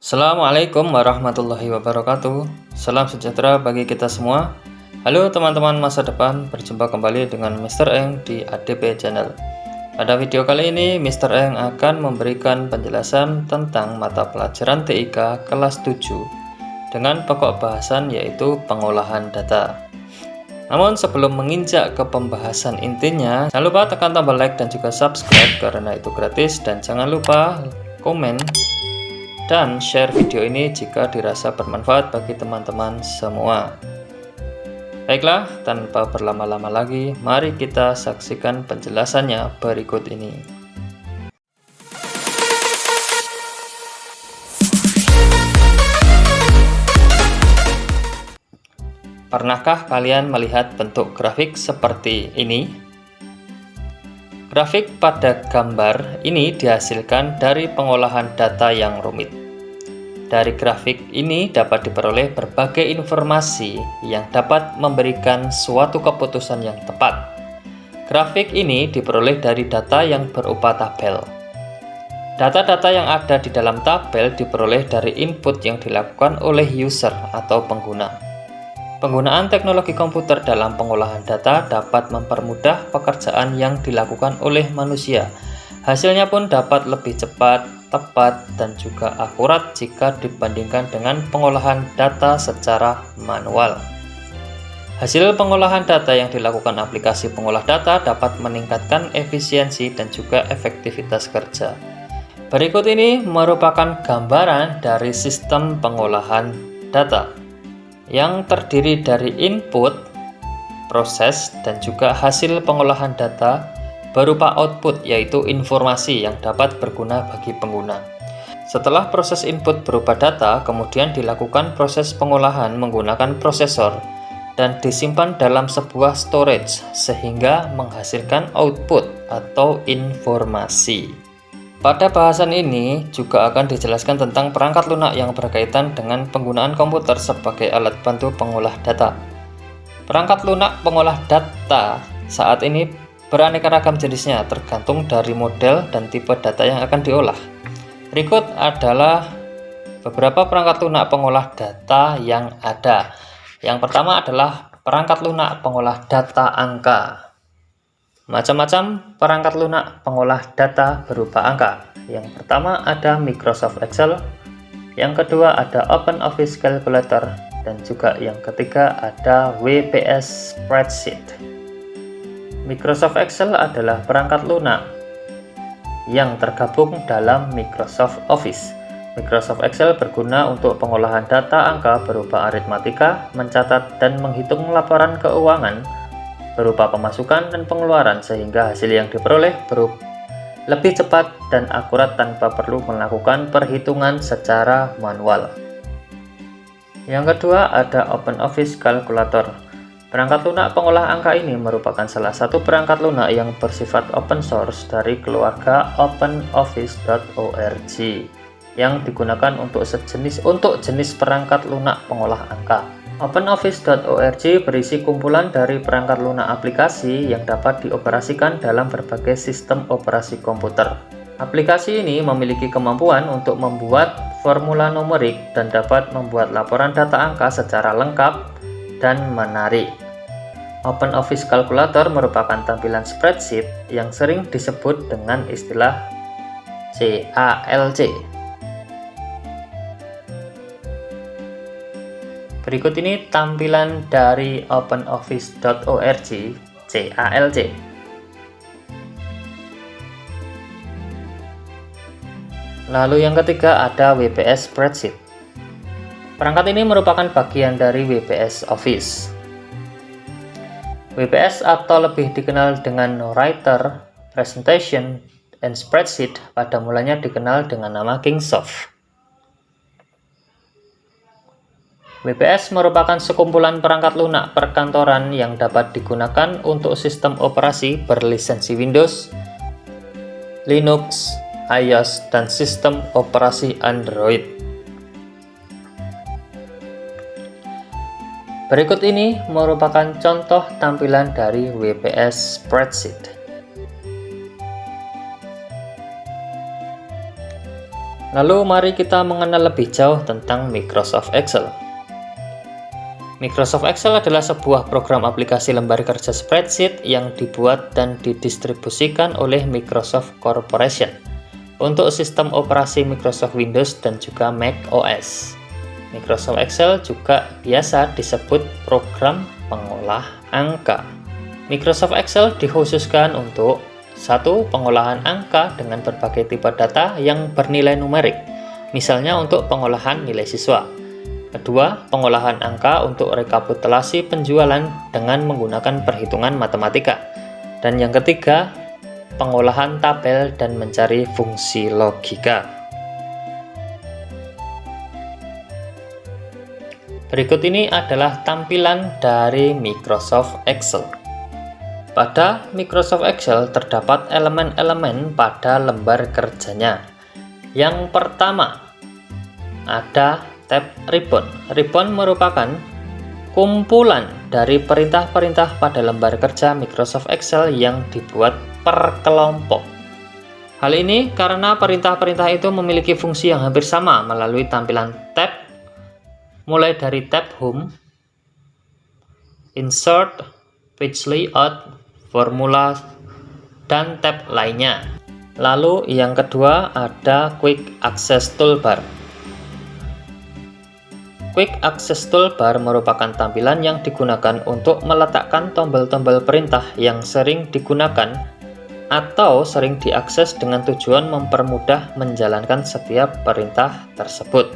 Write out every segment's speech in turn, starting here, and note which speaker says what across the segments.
Speaker 1: Assalamualaikum warahmatullahi wabarakatuh. Salam sejahtera bagi kita semua. Halo teman-teman masa depan, berjumpa kembali dengan Mr. Eng di ADP Channel. Pada video kali ini, Mr. Eng akan memberikan penjelasan tentang mata pelajaran TIK kelas 7 dengan pokok bahasan yaitu pengolahan data. Namun sebelum menginjak ke pembahasan intinya, jangan lupa tekan tombol like dan juga subscribe karena itu gratis, dan jangan lupa komen dan share video ini jika dirasa bermanfaat bagi teman-teman semua. Baiklah, tanpa berlama-lama lagi, mari kita saksikan penjelasannya berikut ini. Pernahkah kalian melihat bentuk grafik seperti ini? Grafik pada gambar ini dihasilkan dari pengolahan data yang rumit. Dari grafik ini dapat diperoleh berbagai informasi yang dapat memberikan suatu keputusan yang tepat. Grafik ini diperoleh dari data yang berupa tabel. Data-data yang ada di dalam tabel diperoleh dari input yang dilakukan oleh user atau pengguna. Penggunaan teknologi komputer dalam pengolahan data dapat mempermudah pekerjaan yang dilakukan oleh manusia. Hasilnya pun dapat lebih cepat, tepat, dan juga akurat jika dibandingkan dengan pengolahan data secara manual. Hasil pengolahan data yang dilakukan aplikasi pengolah data dapat meningkatkan efisiensi dan juga efektivitas kerja. Berikut ini merupakan gambaran dari sistem pengolahan data yang terdiri dari input, proses, dan juga hasil pengolahan data berupa output, yaitu informasi yang dapat berguna bagi pengguna. Setelah proses input berupa data, kemudian dilakukan proses pengolahan menggunakan prosesor dan disimpan dalam sebuah storage sehingga menghasilkan output atau informasi. Pada bahasan ini juga akan dijelaskan tentang perangkat lunak yang berkaitan dengan penggunaan komputer sebagai alat bantu pengolah data. Perangkat lunak pengolah data saat ini beraneka ragam jenisnya tergantung dari model dan tipe data yang akan diolah. Berikut adalah beberapa perangkat lunak pengolah data yang ada. Yang pertama adalah perangkat lunak pengolah data angka. Macam-macam perangkat lunak pengolah data berupa angka. Yang pertama ada Microsoft Excel, yang kedua ada OpenOffice Calculator, dan juga yang ketiga ada WPS Spreadsheet. Microsoft Excel adalah perangkat lunak yang tergabung dalam Microsoft Office. Microsoft Excel berguna untuk pengolahan data angka berupa aritmatika, mencatat dan menghitung laporan keuangan berupa pemasukan dan pengeluaran, sehingga hasil yang diperoleh lebih cepat dan akurat tanpa perlu melakukan perhitungan secara manual. Yang kedua ada OpenOffice Calculator. Perangkat lunak pengolah angka ini merupakan salah satu perangkat lunak yang bersifat open source dari keluarga OpenOffice.org yang digunakan untuk jenis perangkat lunak pengolah angka. OpenOffice.org berisi kumpulan dari perangkat lunak aplikasi yang dapat dioperasikan dalam berbagai sistem operasi komputer. Aplikasi ini memiliki kemampuan untuk membuat formula numerik dan dapat membuat laporan data angka secara lengkap dan menarik. OpenOffice Calculator merupakan tampilan spreadsheet yang sering disebut dengan istilah CALC. Berikut ini tampilan dari OpenOffice.org CALC. Lalu yang ketiga ada WPS Spreadsheet. Perangkat ini merupakan bagian dari WPS Office. WPS atau lebih dikenal dengan Writer, Presentation, and Spreadsheet pada mulanya dikenal dengan nama Kingsoft. WPS merupakan sekumpulan perangkat lunak perkantoran yang dapat digunakan untuk sistem operasi berlisensi Windows, Linux, iOS, dan sistem operasi Android. Berikut ini merupakan contoh tampilan dari WPS Spreadsheet. Lalu mari kita mengenal lebih jauh tentang Microsoft Excel. Microsoft Excel adalah sebuah program aplikasi lembar kerja spreadsheet yang dibuat dan didistribusikan oleh Microsoft Corporation untuk sistem operasi Microsoft Windows dan juga Mac OS. Microsoft Excel juga biasa disebut program pengolah angka. Microsoft Excel dikhususkan untuk 1. Pengolahan angka dengan berbagai tipe data yang bernilai numerik, misalnya untuk pengolahan nilai siswa. 2. Pengolahan angka untuk rekapitulasi penjualan dengan menggunakan perhitungan matematika. Dan yang ketiga, pengolahan tabel dan mencari fungsi logika. Berikut ini adalah tampilan dari Microsoft Excel. Pada Microsoft Excel terdapat elemen-elemen pada lembar kerjanya. Yang pertama, ada tab Ribbon. Ribbon merupakan kumpulan dari perintah-perintah pada lembar kerja Microsoft Excel yang dibuat per kelompok. Hal ini karena perintah-perintah itu memiliki fungsi yang hampir sama melalui tampilan tab, mulai dari tab Home, Insert, Page Layout, Formula, dan tab lainnya. Lalu yang kedua ada Quick Access Toolbar. Quick Access Toolbar merupakan tampilan yang digunakan untuk meletakkan tombol-tombol perintah yang sering digunakan atau sering diakses dengan tujuan mempermudah menjalankan setiap perintah tersebut.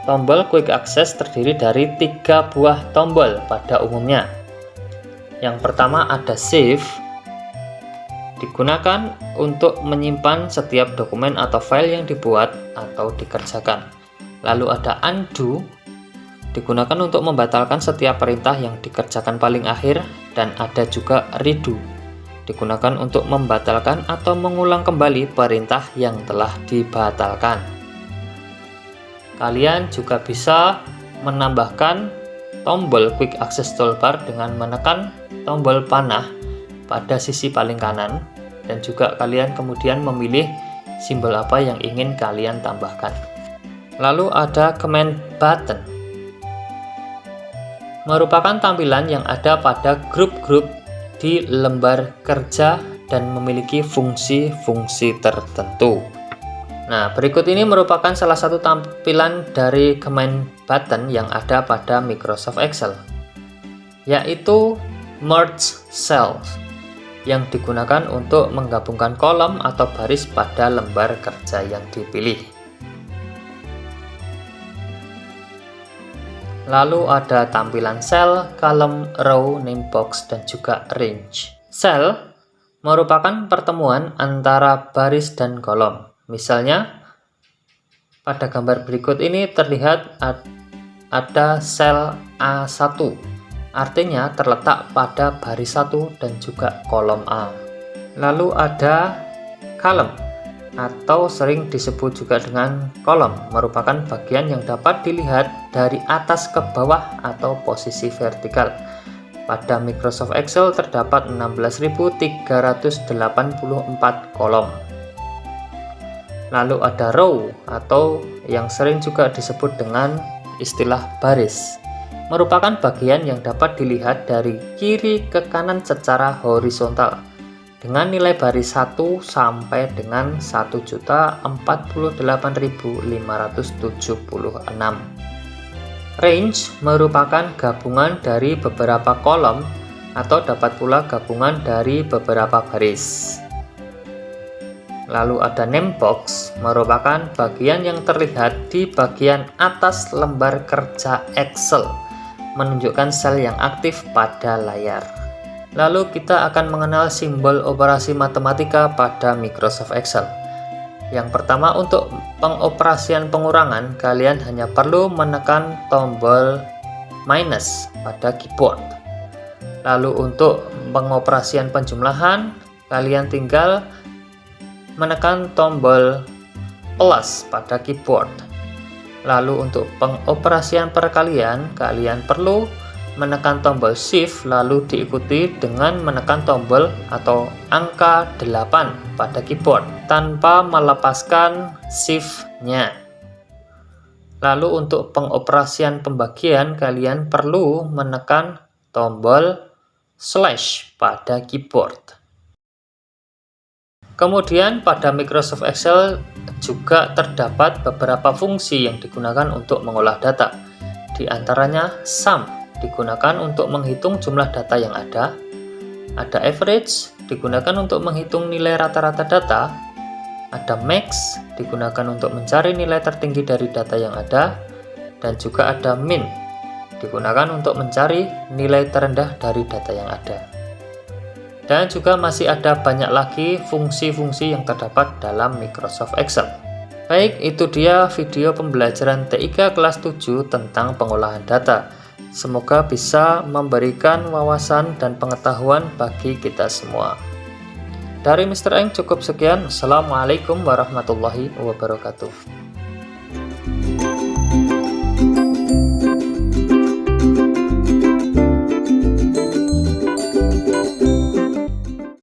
Speaker 1: Tombol Quick Access terdiri dari 3 buah tombol pada umumnya. Yang pertama ada Save, digunakan untuk menyimpan setiap dokumen atau file yang dibuat atau dikerjakan. Lalu ada Undo, digunakan untuk membatalkan setiap perintah yang dikerjakan paling akhir, dan ada juga Redo, digunakan untuk membatalkan atau mengulang kembali perintah yang telah dibatalkan. Kalian juga bisa menambahkan tombol Quick Access Toolbar dengan menekan tombol panah pada sisi paling kanan, dan juga kalian kemudian memilih simbol apa yang ingin kalian tambahkan. Lalu ada Command Button, merupakan tampilan yang ada pada grup-grup di lembar kerja dan memiliki fungsi-fungsi tertentu. Nah, berikut ini merupakan salah satu tampilan dari Command Button yang ada pada Microsoft Excel, yaitu Merge Cells, yang digunakan untuk menggabungkan kolom atau baris pada lembar kerja yang dipilih. Lalu ada tampilan Cell, Column, Row, Name Box, dan juga Range. Cell merupakan pertemuan antara baris dan kolom. Misalnya, pada gambar berikut ini terlihat ada sel A1, artinya terletak pada baris 1 dan juga kolom A. Lalu ada Column, atau sering disebut juga dengan kolom, merupakan bagian yang dapat dilihat dari atas ke bawah atau posisi vertikal. Pada Microsoft Excel terdapat 16.384 kolom. Lalu ada row, atau yang sering juga disebut dengan istilah baris, merupakan bagian yang dapat dilihat dari kiri ke kanan secara horizontal, dengan nilai baris 1 sampai dengan 1.048.576. Range merupakan gabungan dari beberapa kolom atau dapat pula gabungan dari beberapa baris. Lalu ada Name Box, merupakan bagian yang terlihat di bagian atas lembar kerja Excel, menunjukkan sel yang aktif pada layar. Lalu kita akan mengenal simbol operasi matematika pada Microsoft Excel. Yang pertama, untuk pengoperasian pengurangan, kalian hanya perlu menekan tombol minus pada keyboard. Lalu untuk pengoperasian penjumlahan, kalian tinggal menekan tombol plus pada keyboard. Lalu untuk pengoperasian perkalian, kalian perlu menekan tombol Shift lalu diikuti dengan menekan tombol atau angka 8 pada keyboard tanpa melepaskan Shift-nya. Lalu untuk pengoperasian pembagian kalian perlu menekan tombol slash pada keyboard. Kemudian pada Microsoft Excel juga terdapat beberapa fungsi yang digunakan untuk mengolah data. Di antaranya sum digunakan untuk menghitung jumlah data yang ada average digunakan untuk menghitung nilai rata-rata data, ada max digunakan untuk mencari nilai tertinggi dari data yang ada, dan juga ada min digunakan untuk mencari nilai terendah dari data yang ada. Dan juga masih ada banyak lagi fungsi-fungsi yang terdapat dalam Microsoft Excel. Baik, itu dia video pembelajaran TIK kelas 7 tentang pengolahan data. Semoga bisa memberikan wawasan dan pengetahuan bagi kita semua. Dari Mr. Eng cukup sekian. Assalamualaikum warahmatullahi wabarakatuh.